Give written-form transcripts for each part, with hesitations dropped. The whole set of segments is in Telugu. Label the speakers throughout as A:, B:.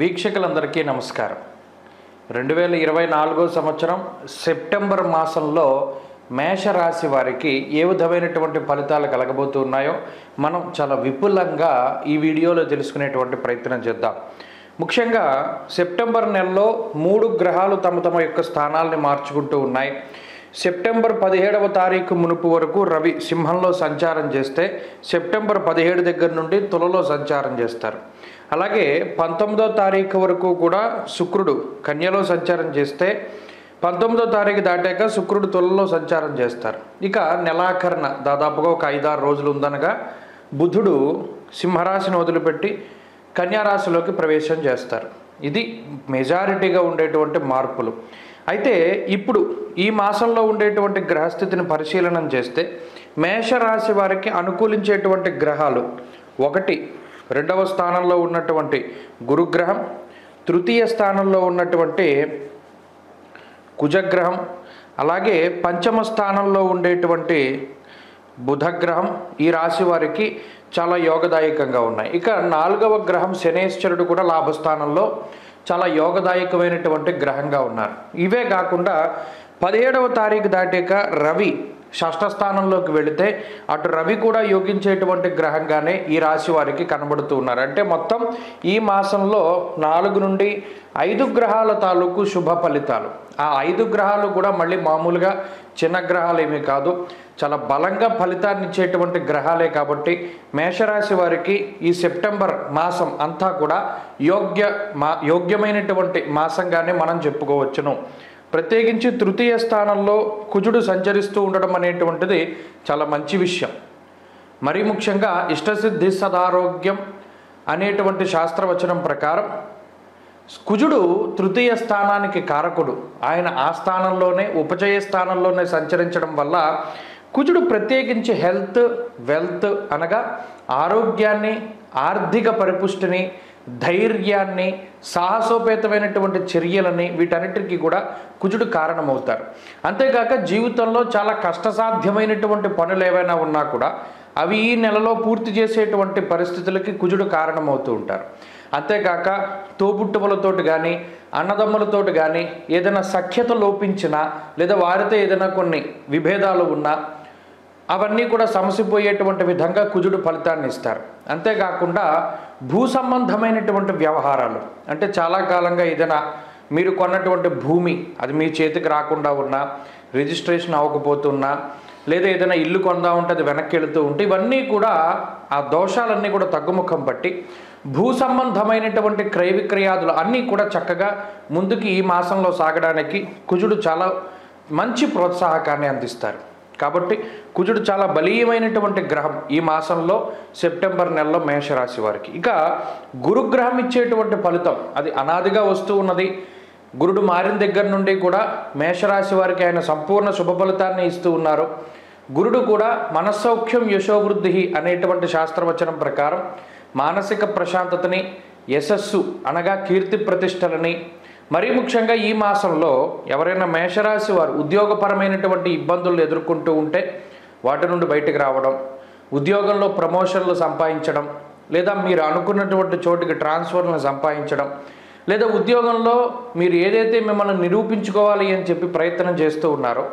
A: వీక్షకులందరికీ నమస్కారం. 2024 సంవత్సరం సెప్టెంబర్ మాసంలో మేషరాశి వారికి ఏ విధమైనటువంటి ఫలితాలు కలగబోతున్నాయో మనం చాలా విపులంగా ఈ వీడియోలో తెలుసుకునేటువంటి ప్రయత్నం చేద్దాం. ముఖ్యంగా సెప్టెంబర్ నెలలో 3 గ్రహాలు తమ యొక్క స్థానాల్ని మార్చుకుంటూ ఉన్నాయి. సెప్టెంబర్ 17వ తారీఖు మునుపు వరకు రవి సింహంలో సంచారం చేస్తే సెప్టెంబర్ 17 దగ్గర నుండి తులలో సంచారం చేస్తారు. అలాగే 19వ తారీఖు వరకు కూడా శుక్రుడు కన్యలో సంచారం చేస్తే 19వ తారీఖు దాటాక శుక్రుడు తులలో సంచారం చేస్తారు. ఇక నెలాఖరున దాదాపుగా ఒక 5-6 రోజులు ఉందనగా బుధుడు సింహరాశిని వదిలిపెట్టి కన్యారాశిలోకి ప్రవేశం చేస్తారు. ఇది మెజారిటీగా ఉండేటువంటి మార్పులు. అయితే ఇప్పుడు ఈ మాసంలో ఉండేటువంటి గ్రహస్థితిని పరిశీలన చేస్తే మేషరాశి వారికి అనుకూలించేటువంటి గ్రహాలు 1 2వ స్థానంలో ఉన్నటువంటి గురుగ్రహం, తృతీయ స్థానంలో ఉన్నటువంటి కుజగ్రహం, అలాగే 5వ స్థానంలో ఉండేటువంటి బుధగ్రహం ఈ రాశి వారికి చాలా యోగదాయకంగా ఉన్నాయి. ఇక 4వ గ్రహం శనేశ్వరుడు కూడా లాభస్థానంలో చాలా యోగదాయకమైనటువంటి గ్రహంగా ఉన్నారు. ఇవే కాకుండా 17వ తారీఖు దాటాక రవి షష్ఠ స్థానంలోకి వెళితే అటు రవి కూడా యోగించేటువంటి గ్రహంగానే ఈ రాశి వారికి కనబడుతూ ఉన్నారు. అంటే మొత్తం ఈ మాసంలో 4 నుండి 5 గ్రహాల తాలూకు శుభ ఫలితాలు. ఆ 5 గ్రహాలు కూడా మళ్ళీ మామూలుగా చిన్న గ్రహాలు ఏమీ కాదు, చాలా బలంగా ఫలితాన్ని ఇచ్చేటువంటి గ్రహాలే. కాబట్టి మేషరాశి వారికి ఈ సెప్టెంబర్ మాసం అంతా కూడా యోగ్యమైనటువంటి మాసంగానే మనం చెప్పుకోవచ్చును. ప్రత్యేకించి తృతీయ స్థానంలో కుజుడు సంచరిస్తూ ఉండడం అనేటువంటిది చాలా మంచి విషయం. మరీ ముఖ్యంగా ఇష్టసిద్ధి సదారోగ్యం అనేటువంటి శాస్త్రవచనం ప్రకారం కుజుడు తృతీయ స్థానానికి కారకుడు. ఆయన ఆ స్థానంలోనే ఉపచయ స్థానంలోనే సంచరించడం వల్ల కుజుడు ప్రత్యేకించి హెల్త్, వెల్త్ అనగా ఆరోగ్యాన్ని, ఆర్థిక పరిపుష్టిని, ధైర్యాన్ని, సాహసోపేతమైనటువంటి చర్యలని వీటన్నిటికీ కూడా కుజుడు కారణమవుతారు. అంతేకాక జీవితంలో చాలా కష్టసాధ్యమైనటువంటి పనులు ఏవైనా ఉన్నా కూడా అవి ఈ నెలలో పూర్తి చేసేటువంటి పరిస్థితులకి కుజుడు కారణమవుతూ ఉంటారు. అంతేకాక తోబుట్టువులతోటి కానీ అన్నదమ్ములతోటి కానీ ఏదైనా సఖ్యత లోపించినా లేదా వారితో ఏదైనా కొన్ని విభేదాలు ఉన్నా అవన్నీ కూడా సమసిపోయేటువంటి విధంగా కుజుడు ఫలితాన్ని ఇస్తారు. అంతేకాకుండా భూ సంబంధమైనటువంటి వ్యవహారాలు, అంటే చాలా కాలంగా ఏదైనా మీరు కొన్నటువంటి భూమి అది మీ చేతికి రాకుండా ఉన్నా, రిజిస్ట్రేషన్ అవ్వకపోతున్నా, లేదా ఏదైనా ఇల్లు కొందా ఉంటే అది వెనక్కి వెళుతూ ఉంటే ఇవన్నీ కూడా ఆ దోషాలన్నీ కూడా తగ్గుముఖం పట్టి భూ సంబంధమైనటువంటి క్రయ విక్రయాదులు అన్నీ కూడా చక్కగా ముందుకి ఈ మాసంలో సాగడానికి కుజుడు చాలా మంచి ప్రోత్సాహకాన్ని అందిస్తారు. కాబట్టి కుజుడు చాలా బలీయమైనటువంటి గ్రహం ఈ మాసంలో సెప్టెంబర్ నెలలో మేషరాశి వారికి. ఇక గురుగ్రహం ఇచ్చేటువంటి ఫలితం అది అనాదిగా వస్తూ ఉన్నది. గురుడు మారిన దగ్గర నుండి కూడా మేషరాశి వారికి ఆయన సంపూర్ణ శుభ ఫలితాన్ని ఇస్తూ ఉన్నారు. గురుడు కూడా మనస్సౌఖ్యం యశోవృద్ధి అనేటువంటి శాస్త్రవచనం ప్రకారం మానసిక ప్రశాంతతని, యశస్సు అనగా కీర్తి ప్రతిష్టలని, మరీ ముఖ్యంగా ఈ మాసంలో ఎవరైనా మేషరాశి వారు ఉద్యోగపరమైనటువంటి ఇబ్బందులు ఎదుర్కొంటూ ఉంటే వాటి నుండి బయటకు రావడం, ఉద్యోగంలో ప్రమోషన్లు సంపాదించడం, లేదా మీరు అనుకున్నటువంటి చోటుకి ట్రాన్స్ఫర్లను సంపాదించడం, లేదా ఉద్యోగంలో మీరు ఏదైతే మిమ్మల్ని నిరూపించుకోవాలి అని చెప్పి ప్రయత్నం చేస్తూ ఉన్నారో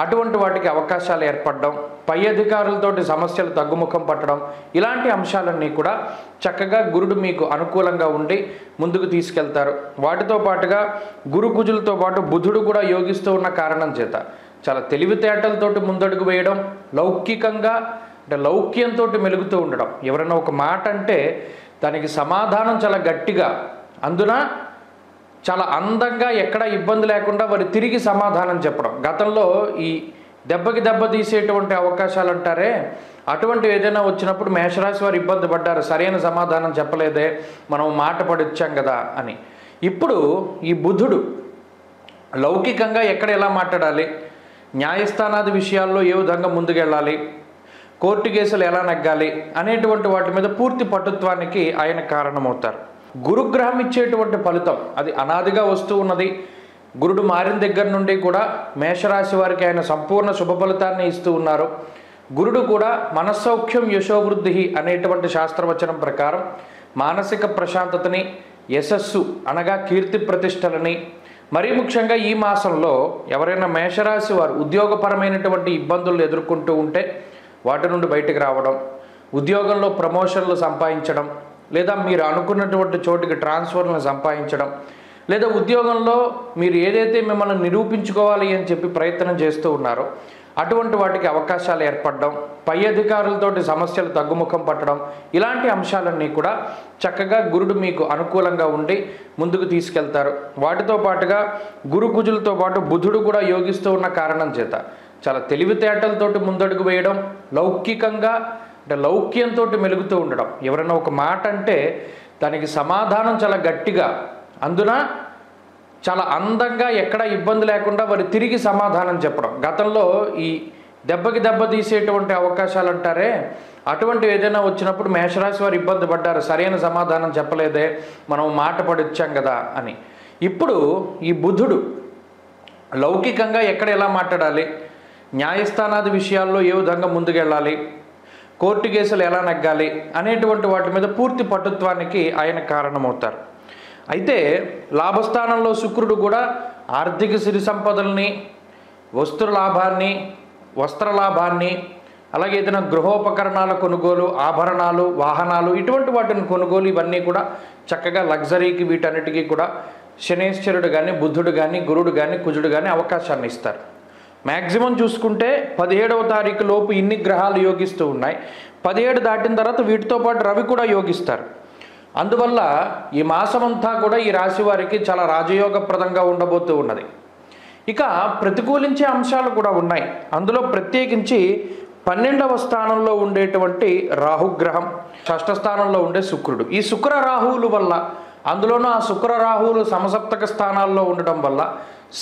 A: అటువంటి వాటికి అవకాశాలు ఏర్పడడం, పై అధికారులతోటి సమస్యలు తగ్గుముఖం పట్టడం, ఇలాంటి అంశాలన్నీ కూడా చక్కగా గురుడు మీకు అనుకూలంగా ఉండి ముందుకు తీసుకెళ్తారు. వాటితో పాటుగా గురు కుజులతో పాటు బుధుడు కూడా యోగిస్తూ ఉన్న కారణం చేత చాలా తెలివితేటలతోటి ముందడుగు వేయడం, లౌకికంగా అంటే లౌక్యంతో మెలుగుతూ ఉండడం. ఎవరైనా ఒక మాట అంటే దానికి సమాధానం చాలా గట్టిగా, అందున చాలా అందంగా ఎక్కడ ఇబ్బంది లేకుండా వారు తిరిగి సమాధానం చెప్పడం. గతంలో ఈ దెబ్బకి దెబ్బ తీసేటువంటి అవకాశాలు అంటారే అటువంటి ఏదైనా వచ్చినప్పుడు మేషరాశి వారు ఇబ్బంది పడ్డారు, సరైన సమాధానం చెప్పలేదే, మనం మాట పడిచ్చాం కదా అని. ఇప్పుడు ఈ బుధుడు లౌకికంగా ఎక్కడ ఎలా మాట్లాడాలి, న్యాయస్థానాది విషయాల్లో ఏ విధంగా ముందుకెళ్ళాలి, కోర్టు కేసులు ఎలా నెగ్గాలి అనేటువంటి వాటి మీద పూర్తి పటుత్వానికి ఆయన కారణమవుతారు. గురుగ్రహం ఇచ్చేటువంటి ఫలితం అది అనాదిగా వస్తూ ఉన్నది. గురుడు మారిన దగ్గర నుండి కూడా మేషరాశి వారికి ఆయన సంపూర్ణ శుభ ఫలితాన్ని ఇస్తూ ఉన్నారు. గురుడు కూడా మనస్సౌఖ్యం యశోవృద్ధి అనేటువంటి శాస్త్రవచనం ప్రకారం మానసిక ప్రశాంతతని, యశస్సు అనగా కీర్తి ప్రతిష్టలని, మరీ ముఖ్యంగా ఈ మాసంలో ఎవరైనా మేషరాశి వారు ఉద్యోగపరమైనటువంటి ఇబ్బందులు ఎదుర్కొంటూ ఉంటే వాటి నుండి బయటకు రావడం, ఉద్యోగంలో ప్రమోషన్లు సంపాదించడం, లేదా మీరు అనుకున్నటువంటి చోటుకి ట్రాన్స్ఫర్లను సంపాదించడం, లేదా ఉద్యోగంలో మీరు ఏదైతే మిమ్మల్ని నిరూపించుకోవాలి అని చెప్పి ప్రయత్నం చేస్తూ ఉన్నారో అటువంటి వాటికి అవకాశాలు ఏర్పడడం, పై అధికారులతోటి సమస్యలు తగ్గుముఖం పట్టడం, ఇలాంటి అంశాలన్నీ కూడా చక్కగా గురుడు మీకు అనుకూలంగా ఉండి ముందుకు తీసుకెళ్తారు. వాటితో పాటుగా గురు కుజులతో పాటు బుధుడు కూడా యోగిస్తూ ఉన్న కారణం చేత చాలా తెలివితేటలతోటి ముందడుగు వేయడం, లౌకికంగా అంటే లౌక్యంతో మెలుగుతూ ఉండడం. ఎవరైనా ఒక మాట అంటే దానికి సమాధానం చాలా గట్టిగా, అందున చాలా అందంగా, ఎక్కడ ఇబ్బంది లేకుండా వారు తిరిగి సమాధానం చెప్పడం. గతంలో ఈ దెబ్బకి దెబ్బ తీసేటువంటి అవకాశాలు అంటారే, అటువంటివి ఏదైనా వచ్చినప్పుడు మేషరాశి వారు ఇబ్బంది పడ్డారు, సరైన సమాధానం చెప్పలేదే, మనం మాట పడిచ్చాం కదా అని. ఇప్పుడు ఈ బుధుడు లౌకికంగా ఎక్కడ ఎలా మాట్లాడాలి, న్యాయస్థానాది విషయాల్లో ఏ విధంగా ముందుకెళ్ళాలి, కోర్టు కేసులు ఎలా నెగ్గాలి అనేటువంటి వాటి మీద పూర్తి పటుత్వానికి ఆయన కారణమవుతారు. అయితే లాభస్థానంలో శుక్రుడు కూడా ఆర్థిక సిరి సంపదల్ని, వస్తు లాభాన్ని, వస్త్ర లాభాన్ని, అలాగే ఏదైనా గృహోపకరణాల కొనుగోలు, ఆభరణాలు, వాహనాలు, ఇటువంటి వాటిని కొనుగోలు, ఇవన్నీ కూడా చక్కగా లగ్జరీకి వీటన్నిటికీ కూడా శనేశ్వరుడు కానీ, బుధుడు కానీ, గురుడు కానీ, కుజుడు కానీ అవకాశాన్ని ఇస్తారు. మ్యాక్సిమం చూసుకుంటే 17వ తారీఖు లోపు ఇన్ని గ్రహాలు యోగిస్తూ ఉన్నాయి. 17 దాటిన తర్వాత వీటితో పాటు రవి కూడా యోగిస్తారు. అందువల్ల ఈ మాసమంతా కూడా ఈ రాశి వారికి చాలా రాజయోగప్రదంగా ఉండబోతూ ఉన్నది. ఇక ప్రతికూలించే అంశాలు కూడా ఉన్నాయి. అందులో ప్రత్యేకించి 12వ స్థానంలో ఉండేటువంటి రాహుగ్రహం, షష్ఠ స్థానంలో ఉండే శుక్రుడు, ఈ శుక్ర రాహువుల వల్ల, అందులోనూ ఆ శుక్ర రాహువులు సమసప్తక స్థానాల్లో ఉండడం వల్ల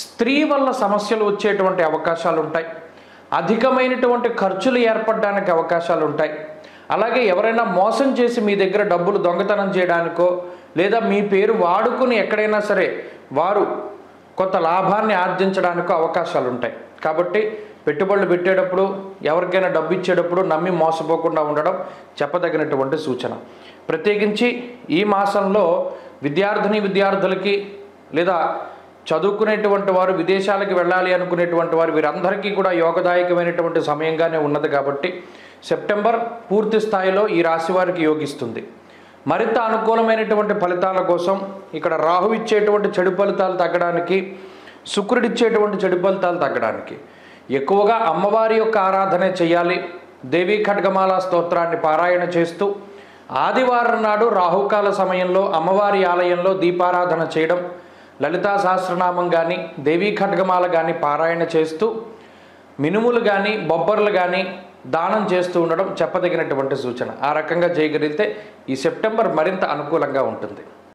A: స్త్రీ వల్ల సమస్యలు వచ్చేటువంటి అవకాశాలు ఉంటాయి. అధికమైనటువంటి ఖర్చులు ఏర్పడడానికి అవకాశాలు ఉంటాయి. అలాగే ఎవరైనా మోసం చేసి మీ దగ్గర డబ్బులు దొంగతనం చేయడానికో, లేదా మీ పేరు వాడుకుని ఎక్కడైనా సరే వారు కొంత లాభాన్ని ఆర్జించడానికో అవకాశాలు ఉంటాయి. కాబట్టి పెట్టుబడులు పెట్టేటప్పుడు, ఎవరికైనా డబ్బు ఇచ్చేటప్పుడు నమ్మి మోసపోకుండా ఉండడం చెప్పదగినటువంటి సూచన. ప్రత్యేకించి ఈ మాసంలో విద్యార్థులకి, లేదా చదువుకునేటువంటి వారు, విదేశాలకు వెళ్ళాలి అనుకునేటువంటి వారు, వీరందరికీ కూడా యోగదాయకమైనటువంటి సమయంగానే ఉన్నది. కాబట్టి సెప్టెంబర్ పూర్తి స్థాయిలో ఈ రాశి వారికి యోగిస్తుంది. మరింత అనుకూలమైనటువంటి ఫలితాల కోసం ఇక్కడ రాహు ఇచ్చేటువంటి చెడు ఫలితాలు తగ్గడానికి, శుక్రుడు ఇచ్చేటువంటి చెడు ఫలితాలు తగ్గడానికి ఎక్కువగా అమ్మవారి యొక్క ఆరాధనే చేయాలి. దేవీ ఖడ్గమాల స్తోత్రాన్ని పారాయణ చేస్తూ ఆదివారం నాడు రాహుకాల సమయంలో అమ్మవారి ఆలయంలో దీపారాధన చేయడం, లలితా సహస్రనామం కానీ, దేవీ ఖడ్గమాల కానీ పారాయణ చేస్తూ మినుములు కానీ, బొబ్బర్లు కానీ దానం చేస్తూ ఉండడం చెప్పదగినటువంటి సూచన. ఆ రకంగా చేయగలిగితే ఈ సెప్టెంబర్ మరింత అనుకూలంగా ఉంటుంది.